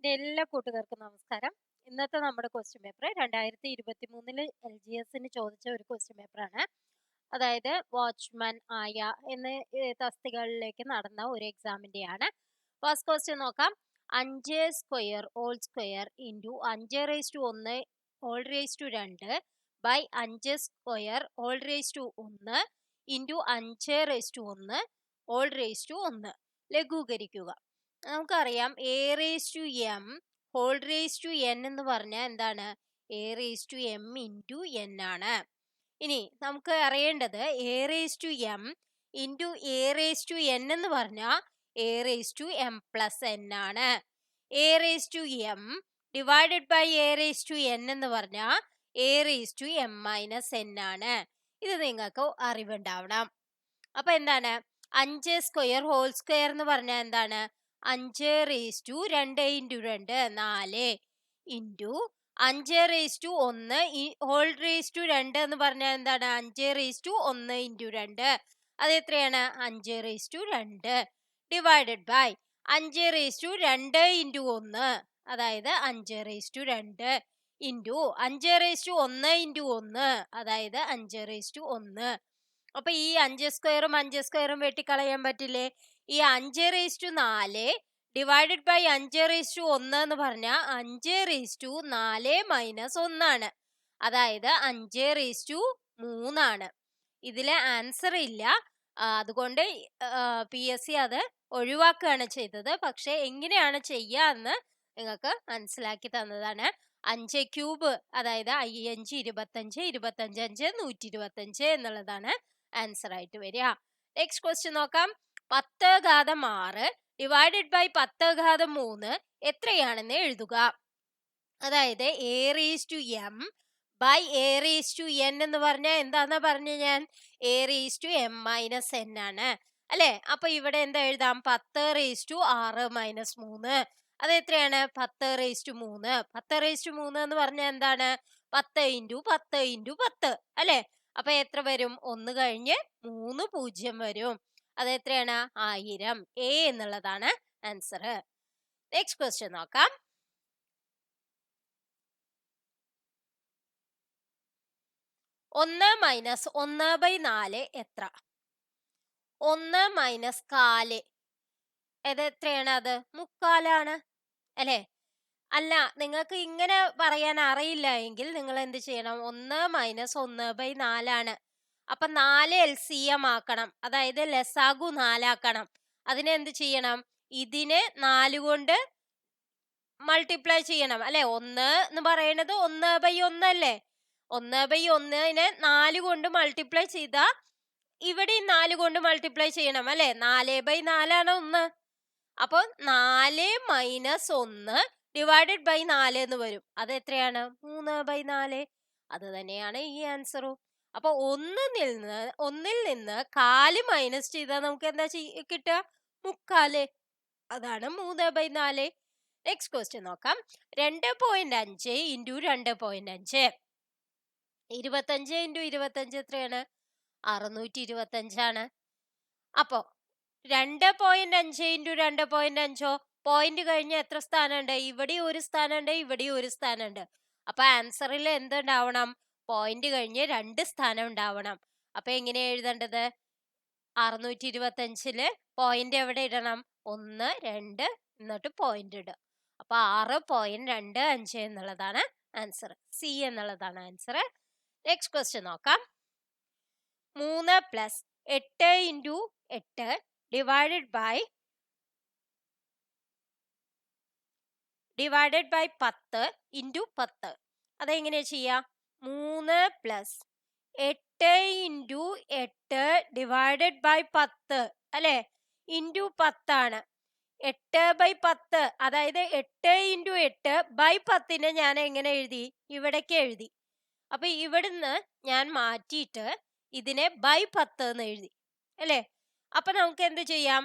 എൻ്റെ എല്ലാ കൂട്ടുകാർക്കും നമസ്കാരം. ഇന്നത്തെ നമ്മുടെ ക്വസ്റ്റ്യൻ പേപ്പർ 2023 LGSന് ചോദിച്ച ഒരു ക്വസ്റ്റ്യൻ പേപ്പറാണ്. അതായത് വാച്ച്മാൻ ആയ എന്ന തസ്തികകളിലേക്ക് നടന്ന ഒരു എക്സാമിൻ്റെയാണ്. ഫസ്റ്റ് ക്വസ്റ്റ്യൻ നോക്കാം. 5 square whole square into 5⁻1 whole raise to 2 by 5 square whole raise to 1 into 5⁻1 whole raise to 1 ലഘൂകരിക്കുക. നമുക്കറിയാം A raise to M whole raise to N എന്ന് പറഞ്ഞാൽ എന്താണ്? A raise to M into N ആണ്. ഇനി നമുക്ക് അറിയേണ്ടത് A raise to M into A raise to N എന്ന് പറഞ്ഞാൽ A raise to M plus N ആണ്. A raise to M divided by a raise to N എന്ന് പറഞ്ഞാൽ A raise to m minus n ആണ്. ഇത് നിങ്ങൾക്ക് അറിവുണ്ടാവണം. അപ്പൊ എന്താണ് 5 സ്ക്വയർ ഹോൾ സ്ക്വയർ എന്ന് പറഞ്ഞാൽ എന്താണ്? 5⁻2 into 2 4 into 5⁻1 whole raise to 2 എന്ന് പറഞ്ഞാൽ എന്താണ്? 5⁻1 ഇൻറ്റു 2 അത് എത്രയാണ്? 5⁻2 ഡിവൈഡഡ് ബൈ 5⁻2 ഇൻറ്റു 1 അതായത് 5⁻2 ഇൻറ്റു 5⁻1 ഇൻറ്റു 1 അതായത് 5⁻1. അപ്പൊ ഈ 5 സ്ക്വയറും 5 സ്ക്വയറും വെട്ടിക്കളയാൻ പറ്റില്ലേ? ഈ 5⁻4 ഡിവൈഡഡ് ബൈ 5⁻1 എന്ന് പറഞ്ഞാൽ 5⁻4 മൈനസ് 1 ആണ്. അതായത് 5⁻3 ആണ്. ഇതിലെ ആൻസർ ഇല്ല. അതുകൊണ്ട് PSC അത് ഒഴിവാക്കുകയാണ് ചെയ്തത്. പക്ഷെ എങ്ങനെയാണ് ചെയ്യാന്ന് നിങ്ങൾക്ക് മനസ്സിലാക്കി തന്നതാണ്. 5 ക്യൂബ് അതായത് 5 25 25 5 125 എന്നുള്ളതാണ് ആൻസർ ആയിട്ട് വരിക. നെക്സ്റ്റ് ക്വസ്റ്റ്യൻ നോക്കാം. 10⁻6 ഡിവൈഡഡ് ബൈ 10⁻3 എത്രയാണെന്ന് എഴുതുക. അതായത് a raise to m by a raise to N എന്ന് പറഞ്ഞാൽ എന്താന്നാ പറഞ്ഞു ഞാൻ? A raise to m minus n ആണ് അല്ലെ? അപ്പൊ ഇവിടെ എന്താ എഴുതാം? 10⁻6 മൈനസ് 3 അത് എത്രയാണ്? 10⁻3. 10⁻3 എന്ന് പറഞ്ഞാൽ എന്താണ്? 10 ഇൻറ്റു 10 ഇൻറ്റു 10 അല്ലെ? അപ്പൊ എത്ര വരും? 1 കഴിഞ്ഞ് 3 0 വരും. അത് എത്രയാണ്? 1000. എ എന്നുള്ളതാണ് ആൻസർ. നെക്സ്റ്റ് ക്വസ്റ്റ്യൻ നോക്കാം. 1 മൈനസ് 1/4 എത്ര? 1 മൈനസ് 4 ഇത് എത്രയാണ്? അത് 3/4 അല്ലെ? അല്ല, നിങ്ങൾക്ക് ഇങ്ങനെ പറയാൻ അറിയില്ല എങ്കിൽ നിങ്ങൾ എന്ത് ചെയ്യണം? 1 മൈനസ് 1/4 ആണ്. അപ്പൊ 4 LCM ആക്കണം. അതായത് ലസാഗു 4 ആക്കണം. അതിനെന്ത് ചെയ്യണം? ഇതിനെ 4 കൊണ്ട് മൾട്ടിപ്ലൈ ചെയ്യണം അല്ലെ? 1 എന്ന് പറയുന്നത് 1/1 അല്ലേ? 1/1നെ 4 കൊണ്ട് മൾട്ടിപ്ലൈ ചെയ്താ ഇവിടെ 4 കൊണ്ട് മൾട്ടിപ്ലൈ ചെയ്യണം അല്ലെ? 4/4 ആണ് 1. അപ്പൊ 4 മൈനസ് 1 ഡിവൈഡഡ് ബൈ 4 എന്ന് വരും. അത് എത്രയാണ്? 3/4. അത് തന്നെയാണ് ഈ ആൻസറും. അപ്പൊ ഒന്നിൽ നിന്ന് 4 മൈനസ് ചെയ്താൽ നമുക്ക് എന്താ കിട്ടുക? 3/4. അതാണ് 3/4. നെക്സ്റ്റ് ക്വസ്റ്റ്യൻ നോക്കാം. 2.5 ഇൻറ്റു 2.5 25 ഇൻറ്റു 25 എത്രയാണ്? 625 ആണ്. അപ്പോ 2.5 ഇൻറ്റു 2.5 പോയിന്റ് കഴിഞ്ഞ് എത്ര സ്ഥാനമുണ്ട്? ഇവിടെ ഒരു സ്ഥാനമുണ്ട്, ഇവിടെ ഒരു സ്ഥാനമുണ്ട്. അപ്പൊ ആൻസറിൽ എന്തുണ്ടാവണം? പോയിന്റ് കഴിഞ്ഞ് 2 സ്ഥാനം ഉണ്ടാവണം. അപ്പൊ എങ്ങനെയാ എഴുതേണ്ടത്? 625 പോയിന്റ് എവിടെ ഇടണം? 1 2 എന്നിട്ട് പോയിന്റ് ഇടുക. അപ്പൊ 6.25 എന്നുള്ളതാണ് ആൻസർ. സി എന്നുള്ളതാണ് ആൻസർ. നെക്സ്റ്റ് ക്വസ്റ്റ്യൻ നോക്കാം. 3 plus 8 into 8 divided by 10 into 10 അതെങ്ങനെയാ ചെയ്യാ? 3 പ്ലസ് 8 ഇൻറ്റു 8 ഡിവൈഡഡ് ബൈ 10 അല്ലെ? ഇൻറ്റു 10 ആണ്. 8/10 അതായത് 8 ഇൻറ്റു 8 ബൈ 10നെ ഞാൻ എങ്ങനെ എഴുതി? ഇവിടേക്ക് എഴുതി. അപ്പൊ ഇവിടുന്ന് ഞാൻ മാറ്റിയിട്ട് ഇതിനെ ബൈ 10 എന്ന് എഴുതി അല്ലെ? അപ്പൊ നമുക്ക് എന്ത് ചെയ്യാം?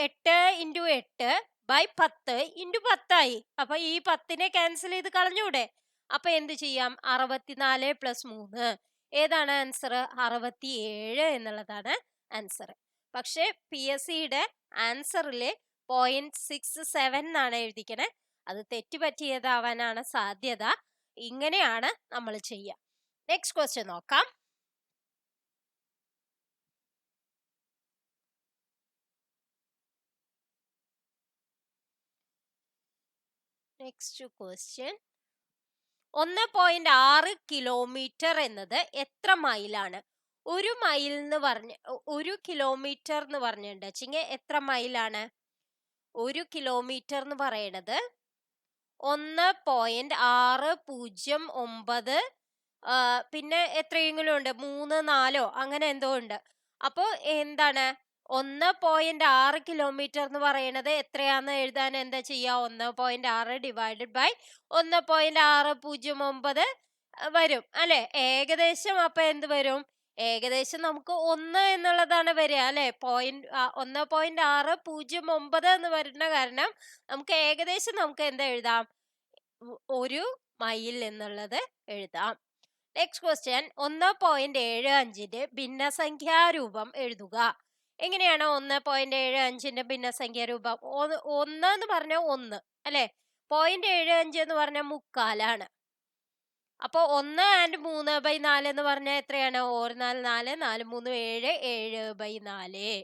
8 ഇൻറ്റു 8 ബൈ 10 ഇൻറ്റു 10 ആയി. അപ്പൊ ഈ 10നെ ക്യാൻസൽ ചെയ്ത് കളഞ്ഞൂടെ? അപ്പൊ എന്ത് ചെയ്യാം? 64 പ്ലസ് 3 ഏതാണ് ആൻസർ? 67 എന്നുള്ളതാണ് ആൻസർ. പക്ഷെ PSCയുടെ ആൻസറിൽ 0.67 എന്നാണ് എഴുതിക്കണേ. അത് തെറ്റുപറ്റിയതാവാനാണ് സാധ്യത. ഇങ്ങനെയാണ് നമ്മൾ ചെയ്യുക. നെക്സ്റ്റ് ക്വസ്റ്റ്യൻ നോക്കാം. നെക്സ്റ്റ് ക്വസ്റ്റ്യൻ 1.6 കിലോമീറ്റർ എന്നത് എത്ര മൈലാണ്? ഒരു മൈൽ എന്ന് പറഞ്ഞ 1 കിലോമീറ്റർ എന്ന് പറഞ്ഞിട്ടുണ്ടെങ്കിൽ എത്ര മൈലാണ്? 1 കിലോമീറ്റർ എന്ന് പറയണത് 1.609 പിന്നെ എത്രയെങ്കിലും ഉണ്ട്, 3, 4 അങ്ങനെ എന്തോ ഉണ്ട്. അപ്പോൾ എന്താണ് 1.6 കിലോമീറ്റർ എന്ന് പറയണത് എത്രയാന്ന് എഴുതാൻ എന്താ ചെയ്യുക? 1.6 ഡിവൈഡഡ് ബൈ 1.609 വരും അല്ലെ? ഏകദേശം അപ്പൊ എന്ത് വരും? ഏകദേശം നമുക്ക് 1 എന്നുള്ളതാണ് വരിക അല്ലെ? 1.609 എന്ന് വരുന്ന കാരണം നമുക്ക് ഏകദേശം നമുക്ക് എന്താ എഴുതാം? 1 മൈൽ എന്നുള്ളത് എഴുതാം. നെക്സ്റ്റ് ക്വസ്റ്റ്യൻ 1.75ന്റെ ഭിന്നസംഖ്യാരൂപം എഴുതുക. എങ്ങനെയാണ് 1.75ന്റെ ഭിന്നസംഖ്യാരൂപം? 1 എന്ന് പറഞ്ഞാൽ 1 അല്ലെ? 0.75 എന്ന് പറഞ്ഞാൽ മുക്കാലാണ്. അപ്പൊ 1 and 3/4 എന്ന് പറഞ്ഞാൽ എത്രയാണ്? 1 4 4 4 3 7 7/4.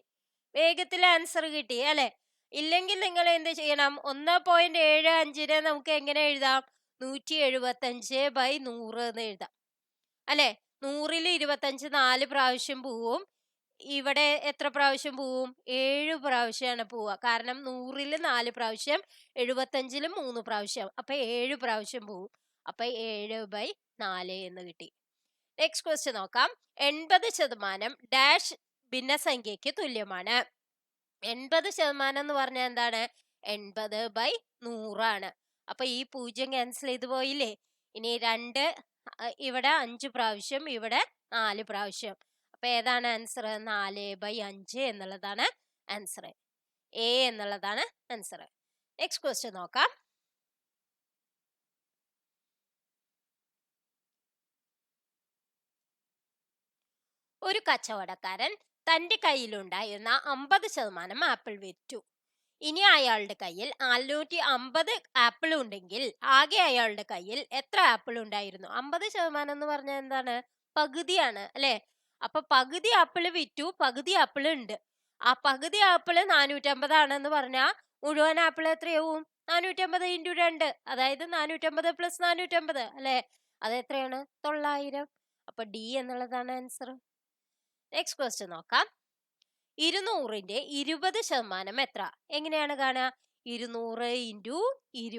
വേഗത്തിൽ ആൻസർ കിട്ടി അല്ലെ? ഇല്ലെങ്കിൽ നിങ്ങൾ എന്ത് ചെയ്യണം? 1.75നെ നമുക്ക് എങ്ങനെ എഴുതാം? 175/100 എന്ന് എഴുതാം അല്ലെ? 100ൽ 25 4 പ്രാവശ്യം പോവും. ഇവിടെ എത്ര പ്രാവശ്യം പോവും? 7 പ്രാവശ്യമാണ് പോവുക. കാരണം 100ൽ 4 പ്രാവശ്യം, 75ൽ 3 പ്രാവശ്യം, അപ്പൊ 7 പ്രാവശ്യം പോവും. അപ്പൊ 7/4 എന്ന് കിട്ടി. നെക്സ്റ്റ് ക്വസ്റ്റ്യൻ നോക്കാം. 80% ഡാഷ് ഭിന്നസംഖ്യക്ക് തുല്യമാണ്. 80% എന്ന് പറഞ്ഞാൽ എന്താണ്? 80/100 ആണ്. അപ്പൊ ഈ 0 ക്യാൻസൽ ചെയ്ത് പോയില്ലേ? ഇനി 2 ഇവിടെ 5 പ്രാവശ്യം, ഇവിടെ 4 പ്രാവശ്യം. അപ്പൊ ഏതാണ് ആൻസർ? 4/5 എന്നുള്ളതാണ് ആൻസർ. എ എന്നുള്ളതാണ് ആൻസർ. നെക്സ്റ്റ് ക്വസ്റ്റ്യൻ നോക്കാം. ഒരു കച്ചവടക്കാരൻ തന്റെ കയ്യിലുണ്ടായിരുന്ന 50% ആപ്പിൾ വിറ്റു. ഇനി അയാളുടെ കയ്യിൽ 450 ആപ്പിൾ ഉണ്ടെങ്കിൽ ആകെ അയാളുടെ കയ്യിൽ എത്ര ആപ്പിൾ ഉണ്ടായിരുന്നു? 50% എന്ന് പറഞ്ഞാൽ എന്താണ്? പകുതിയാണ് അല്ലെ? അപ്പൊ പകുതി ആപ്പിൾ വിറ്റു, പകുതി ആപ്പിൾ ഉണ്ട്. ആ പകുതി ആപ്പിൾ 450 ആണെന്ന് പറഞ്ഞാൽ മുഴുവൻ ആപ്പിൾ എത്രയാവും? 450 × 2, അതായത് 450 + 450 അല്ലെ? അത് എത്രയാണ്? 900. അപ്പൊ ഡി എന്നുള്ളതാണ് ആൻസർ. നെക്സ്റ്റ് ക്വസ്റ്റ്യൻ നോക്കാം. 200ന്റെ 20% എത്ര? എങ്ങനെയാണ് കാണുക? 200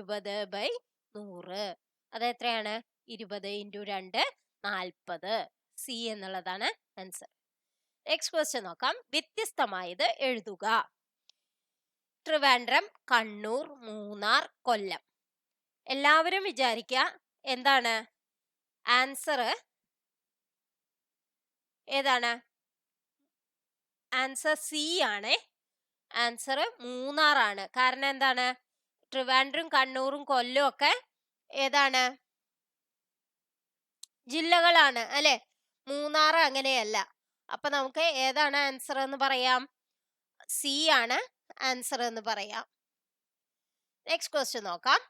× 20/100. അത് എത്രയാണ്? 20 × 2 40. സി എന്നുള്ളതാണ് ആൻസർ. നെക്സ്റ്റ് ക്വസ്റ്റ്യൻ നോക്കാം. വ്യത്യസ്തമായത് എഴുതുക. ട്രിവാൻഡ്രം, കണ്ണൂർ, മൂന്നാർ, കൊല്ലം. എല്ലാവരും വിചാരിക്കുക എന്താണ് ആൻസർ? ഏതാണ് ആൻസർ? സി ആണ്. ആൻസർ മൂന്നാറാണ്. കാരണം എന്താണ്? ട്രിവാൻഡ്രം, കണ്ണൂറും കൊല്ലം ഒക്കെ ഏതാണ്? ജില്ലകളാണ് അല്ലെ? മൂന്നാർ അങ്ങനെയല്ല. അപ്പൊ നമുക്ക് ഏതാണ് ആൻസർ എന്ന് പറയാം? സി ആണ് ആൻസർ എന്ന് പറയാം. നെക്സ്റ്റ് ക്വസ്റ്റ്യൻ നോക്കാം.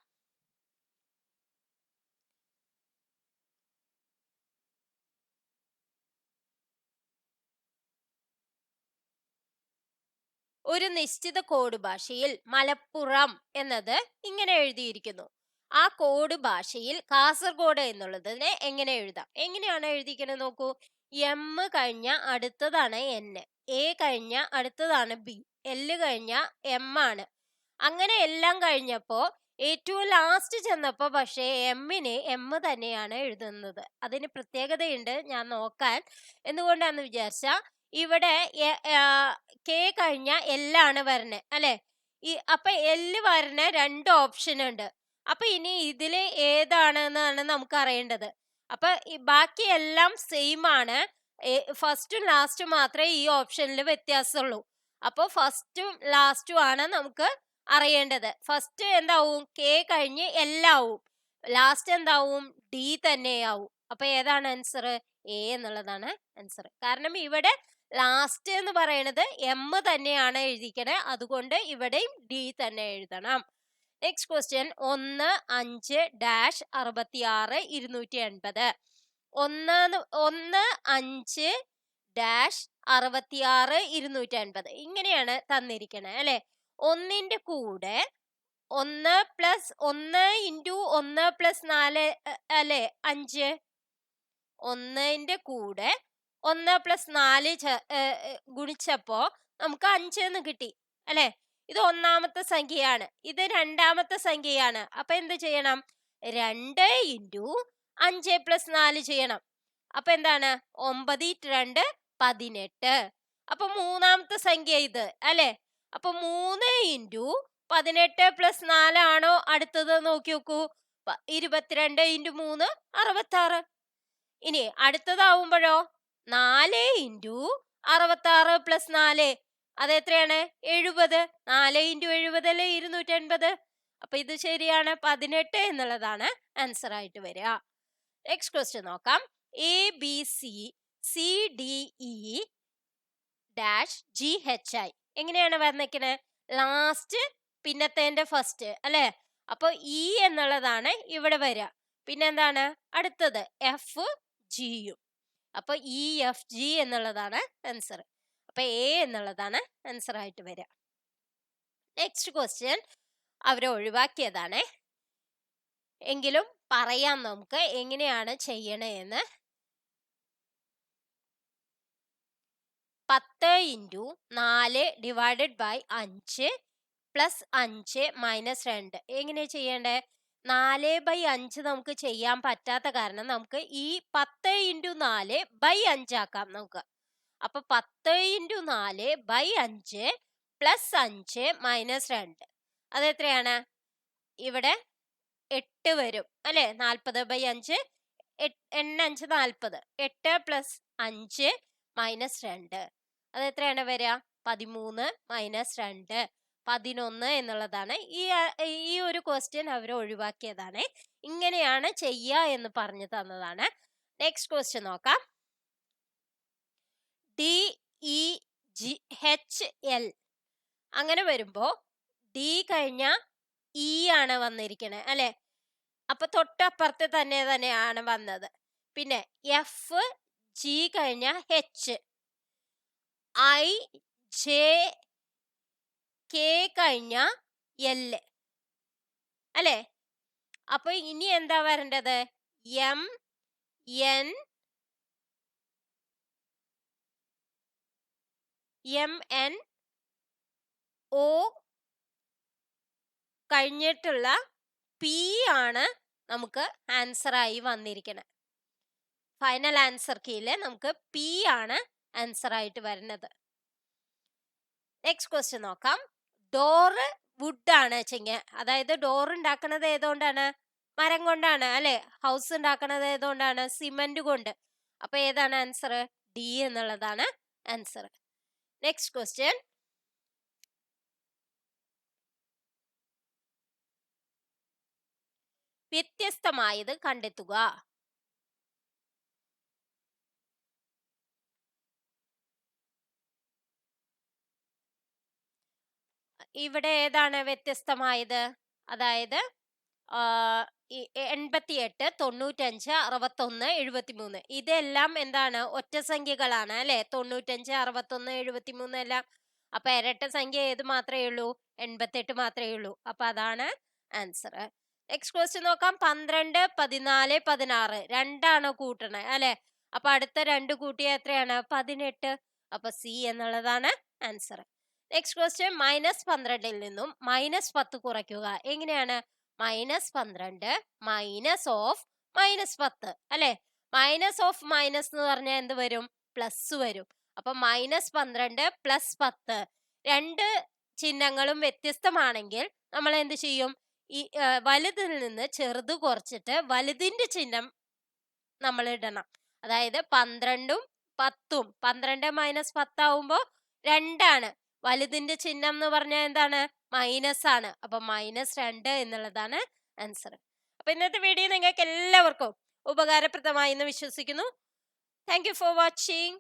ഒരു നിശ്ചിത കോഡ് ഭാഷയിൽ മലപ്പുറം എന്നത് ഇങ്ങനെ എഴുതിയിരിക്കുന്നു. ആ കോഡ് ഭാഷയിൽ കാസർഗോഡ് എന്നുള്ളതിനെ എങ്ങനെ എഴുതാം? എങ്ങനെയാണ് എഴുതിക്കുന്നത് നോക്കൂ. എം കഴിഞ്ഞ അടുത്തതാണ് എൻ, എ കഴിഞ്ഞ അടുത്തതാണ് ബി, എൽ കഴിഞ്ഞ എം ആണ്. അങ്ങനെ എല്ലാം കഴിഞ്ഞപ്പോ ഏറ്റവും ലാസ്റ്റ് ചെന്നപ്പോ പക്ഷേ എമ്മിന് എം തന്നെയാണ് എഴുതുന്നത്. അതിന് പ്രത്യേകതയുണ്ട്, ഞാൻ നോക്കാൻ. എന്തുകൊണ്ടാന്ന് വിചാരിച്ചാ ഇവിടെ കെ കഴിഞ്ഞ എല്ലാണ് വരണേ അല്ലെ? അപ്പൊ എല്ല് വരണ 2 ഓപ്ഷൻ ഉണ്ട്. അപ്പൊ ഇനി ഇതില് ഏതാണെന്നാണ് നമുക്ക് അറിയേണ്ടത്. അപ്പൊ ബാക്കി എല്ലാം സെയിം ആണ്. ഫസ്റ്റും ലാസ്റ്റും മാത്രമേ ഈ ഓപ്ഷനിൽ വ്യത്യാസമുള്ളൂ. അപ്പൊ ഫസ്റ്റും ലാസ്റ്റും ആണ് നമുക്ക് അറിയേണ്ടത്. ഫസ്റ്റ് എന്താവും? കെ കഴിഞ്ഞ് എല്ലാവും. ലാസ്റ്റ് എന്താവും? ഡി തന്നെയാവും. അപ്പൊ ഏതാണ് ആൻസർ? എ എന്നുള്ളതാണ് ആൻസർ. കാരണം ഇവിടെ ലാസ്റ്റ് എന്ന് പറയുന്നത് എം തന്നെയാണ് എഴുതിക്കണേ, അതുകൊണ്ട് ഇവിടെയും ഡി തന്നെ എഴുതണം. Next question 1 5 dash 66 280. 1 5 ഡാഷ് 66 280 ഇങ്ങനെയാണ് തന്നിരിക്കണേ അല്ലെ. ഒന്നിന്റെ കൂടെ 1 പ്ലസ് 1 ഇൻറ്റു 1 പ്ലസ് 4 അല്ലെ 5. 1ന്റെ കൂടെ 1 പ്ലസ് 4 ഗുണിച്ചപ്പോ നമുക്ക് 5 എന്ന് കിട്ടി അല്ലെ. ഇത് ഒന്നാമത്തെ സംഖ്യയാണ്, ഇത് രണ്ടാമത്തെ സംഖ്യയാണ്. അപ്പൊ എന്ത് ചെയ്യണം? 2 ഇൻറ്റു 5 പ്ലസ് 4 ചെയ്യണം. അപ്പൊ എന്താണ്? 9 2 18. അപ്പൊ മൂന്നാമത്തെ സംഖ്യ ഇത് അല്ലെ. അപ്പൊ 3 ഇൻറ്റു 18 പ്ലസ് 4 ആണോ അടുത്തത്? നോക്കി നോക്കൂ. 22 ഇൻറ്റു 3 66. ഇനി അടുത്തതാവുമ്പോഴോ 4 ഇൻറ്റു 66 പ്ലസ് 4 അത് എത്രയാണ്? 70. 4 ഇൻറ്റു 70 അല്ലേ 280. അപ്പൊ ഇത് ശരിയാണ്, 18 എന്നുള്ളതാണ് ആൻസർ ആയിട്ട് വരിക. നെക്സ്റ്റ് ക്വസ്റ്റ്യൻ നോക്കാം. A B C C D E dash G H I എങ്ങനെയാണ് വന്നിരിക്കുന്നത്? ലാസ്റ്റ് പിന്നത്തേന്റെ ഫസ്റ്റ് അല്ലെ. അപ്പൊ ഇ എന്നുള്ളതാണ് ഇവിടെ വരിക. പിന്നെന്താണ് അടുത്തത്? എഫ് ജിയും. അപ്പൊ ഇ എഫ് ജി എന്നുള്ളതാണ് ആൻസർ. അപ്പൊ എ എന്നുള്ളതാണ് ആൻസർ ആയിട്ട് വരിക. നെക്സ്റ്റ് ക്വസ്റ്റ്യൻ അവരെ ഒഴിവാക്കിയതാണ്, എങ്കിലും പറയാം നമുക്ക് എങ്ങനെയാണ് ചെയ്യണേ എന്ന്. 10 into 4 divided by 5 plus 5 minus 2 എങ്ങനെ ചെയ്യണ്ടേ? 4/5 നമുക്ക് ചെയ്യാൻ പറ്റാത്ത കാരണം നമുക്ക് ഈ 10 ഇൻറ്റു 4 ബൈ 5 ആക്കാം നമുക്ക്. അപ്പൊ 10 ഇൻറ്റു 4 ബൈ 5 പ്ലസ് 5 മൈനസ് 2 അത് എത്രയാണ്? ഇവിടെ 8 വരും അല്ലെ. 40/5 5 40. 8 പ്ലസ് 5 മൈനസ് 2 അത് എത്രയാണ് വരിക? 13 മൈനസ് 2 11 എന്നുള്ളതാണ്. ഈ ഒരു ക്വസ്റ്റ്യൻ അവർ ഒഴിവാക്കിയതാണ്. ഇങ്ങനെയാണ് ചെയ്യുക എന്ന് പറഞ്ഞു തന്നതാണ്. നെക്സ്റ്റ് ക്വസ്റ്റ്യൻ നോക്കാം. D E G H L അങ്ങനെ വരുമ്പോ ഡി കഴിഞ്ഞ ഇ ആണ് വന്നിരിക്കണേ അല്ലെ. അപ്പൊ തൊട്ടപ്പുറത്ത് തന്നെയാണ് വന്നത്. പിന്നെ എഫ് ജി കഴിഞ്ഞ എച്ച്, ഐ ജെ കെ കഴിഞ്ഞ എൽ അല്ലെ. അപ്പൊ ഇനി എന്താ വരേണ്ടത്? എം എൻ ഒ കഴിഞ്ഞിട്ടുള്ള പി ആണ് നമുക്ക് ആൻസർ ആയി വന്നിരിക്കുന്നത്. ഫൈനൽ ആൻസർ കീയില് നമുക്ക് പി ആണ് ആൻസർ ആയിട്ട് വരുന്നത്. നെക്സ്റ്റ് ക്വസ്റ്റ്യൻ നോക്കാം. ഡോറ് വുഡ് ആണ് വെച്ചെങ്കിൽ, അതായത് ഡോർ ഉണ്ടാക്കുന്നത് ഏതുകൊണ്ടാണ്? മരം കൊണ്ടാണ് അല്ലെ. ഹൗസ് ഉണ്ടാക്കുന്നത് ഏതുകൊണ്ടാണ്? സിമന്റ് കൊണ്ട്. അപ്പൊ ഏതാണ് ആൻസർ? ഡി എന്നുള്ളതാണ് ആൻസർ. Next question. വ്യത്യസ്തമായത് കണ്ടെത്തുക. ഇവിടെ ഏതാണ് വ്യത്യസ്തമായത്? അതായത് 88 95 61 73 ഇതെല്ലാം എന്താണ്? ഒറ്റ സംഖ്യകളാണ് അല്ലെ. 95 61 73 എല്ലാം. അപ്പൊ ഇരട്ട സംഖ്യ ഏത് മാത്രമേ ഉള്ളൂ? 88 മാത്രമേ ഉള്ളൂ. അപ്പൊ അതാണ് ആൻസർ. നെക്സ്റ്റ് ക്വസ്റ്റ്യൻ നോക്കാം. 12 14 16 രണ്ടാണ് കൂട്ടണേ അല്ലെ. അപ്പൊ അടുത്ത 2 കൂട്ടിയ എത്രയാണ്? 18. അപ്പൊ സി എന്നുള്ളതാണ് ആൻസർ. Next question. -12 നിന്നും -10 കുറയ്ക്കുക. എങ്ങനെയാണ്? -12 മൈനസ് ഓഫ് -10 അല്ലെ. മൈനസ് ഓഫ് മൈനസ് എന്ന് പറഞ്ഞാൽ എന്ത് വരും? പ്ലസ് വരും. അപ്പൊ -12 പ്ലസ് 10 രണ്ട് ചിഹ്നങ്ങളും വ്യത്യസ്തമാണെങ്കിൽ നമ്മൾ എന്ത് ചെയ്യും? ഈ വലുതിൽ നിന്ന് ചെറുത് കുറച്ചിട്ട് വലുതിന്റെ ചിഹ്നം നമ്മൾ ഇടണം. അതായത് 12ഉം 10ഉം 12 മൈനസ് 10 ആവുമ്പോ 2ആണ്. വലുതിന്റെ ചിഹ്നം എന്ന് പറഞ്ഞാൽ എന്താണ്? മൈനസ് ആണ്. അപ്പൊ -2 എന്നുള്ളതാണ് ആൻസർ. അപ്പൊ ഇന്നത്തെ വീഡിയോ നിങ്ങൾക്ക് എല്ലാവർക്കും ഉപകാരപ്രദമായി എന്ന് വിശ്വസിക്കുന്നു. Thank you for watching.